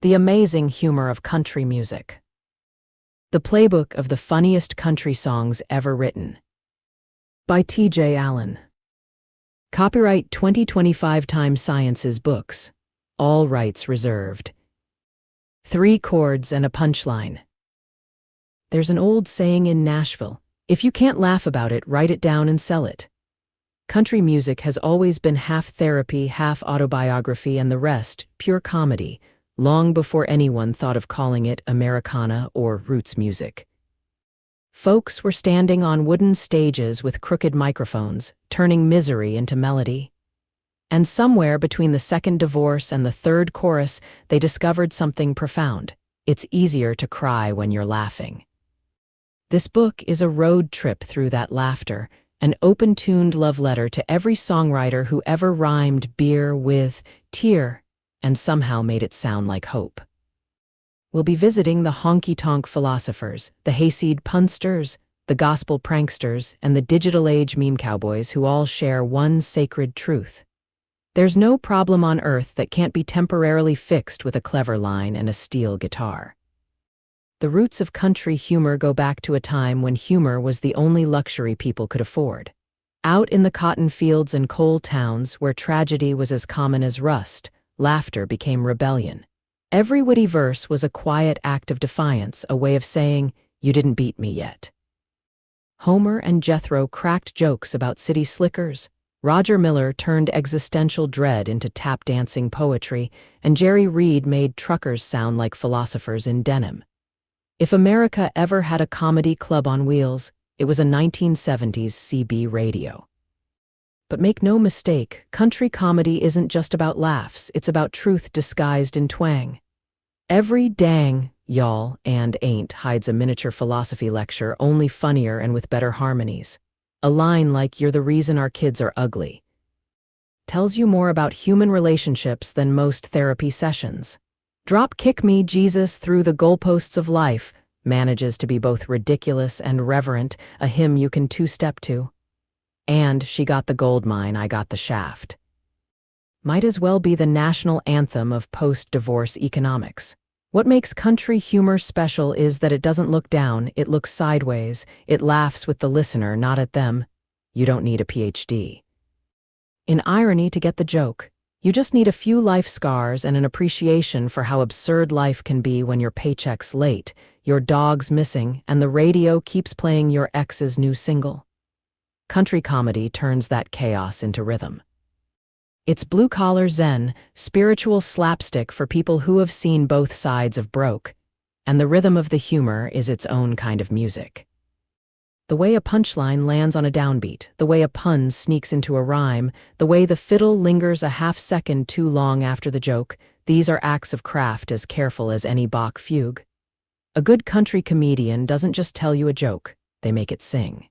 The amazing humor of country music. The playbook of the funniest country songs ever written. By T.J. Allen. Copyright 2025 Times Sciences Books. All rights reserved. 3 chords and a punchline. There's an old saying in Nashville, if you can't laugh about it, write it down and sell it. Country music has always been half therapy, half autobiography, and the rest pure comedy, long before anyone thought of calling it Americana or roots music. Folks were standing on wooden stages with crooked microphones, turning misery into melody. And somewhere between the second divorce and the third chorus, they discovered something profound. It's easier to cry when you're laughing. This book is a road trip through that laughter, an open-tuned love letter to every songwriter who ever rhymed beer with tear and somehow made it sound like hope. We'll be visiting the honky-tonk philosophers, the hayseed punsters, the gospel pranksters, and the digital age meme cowboys who all share one sacred truth. There's no problem on earth that can't be temporarily fixed with a clever line and a steel guitar. The roots of country humor go back to a time when humor was the only luxury people could afford. Out in the cotton fields and coal towns where tragedy was as common as rust, laughter became rebellion. Every witty verse was a quiet act of defiance, a way of saying, "You didn't beat me yet." Homer and Jethro cracked jokes about city slickers, Roger Miller turned existential dread into tap-dancing poetry, and Jerry Reed made truckers sound like philosophers in denim. If America ever had a comedy club on wheels, it was a 1970s CB radio. But make no mistake, country comedy isn't just about laughs, it's about truth disguised in twang. Every dang, y'all, and ain't hides a miniature philosophy lecture, only funnier and with better harmonies. A line like, "You're the reason our kids are ugly," tells you more about human relationships than most therapy sessions. "Drop Kick Me, Jesus, Through the Goalposts of Life" manages to be both ridiculous and reverent, a hymn you can two-step to. And "She Got the Gold Mine, I Got the Shaft" might as well be the national anthem of post-divorce economics. What makes country humor special is that it doesn't look down, it looks sideways, it laughs with the listener, not at them. You don't need a PhD in irony to get the joke. You just need a few life scars and an appreciation for how absurd life can be when your paycheck's late, your dog's missing, and the radio keeps playing your ex's new single. Country comedy turns that chaos into rhythm. It's blue-collar zen, spiritual slapstick for people who have seen both sides of broke, and the rhythm of the humor is its own kind of music. The way a punchline lands on a downbeat, the way a pun sneaks into a rhyme, the way the fiddle lingers a half-second too long after the joke, these are acts of craft as careful as any Bach fugue. A good country comedian doesn't just tell you a joke, they make it sing.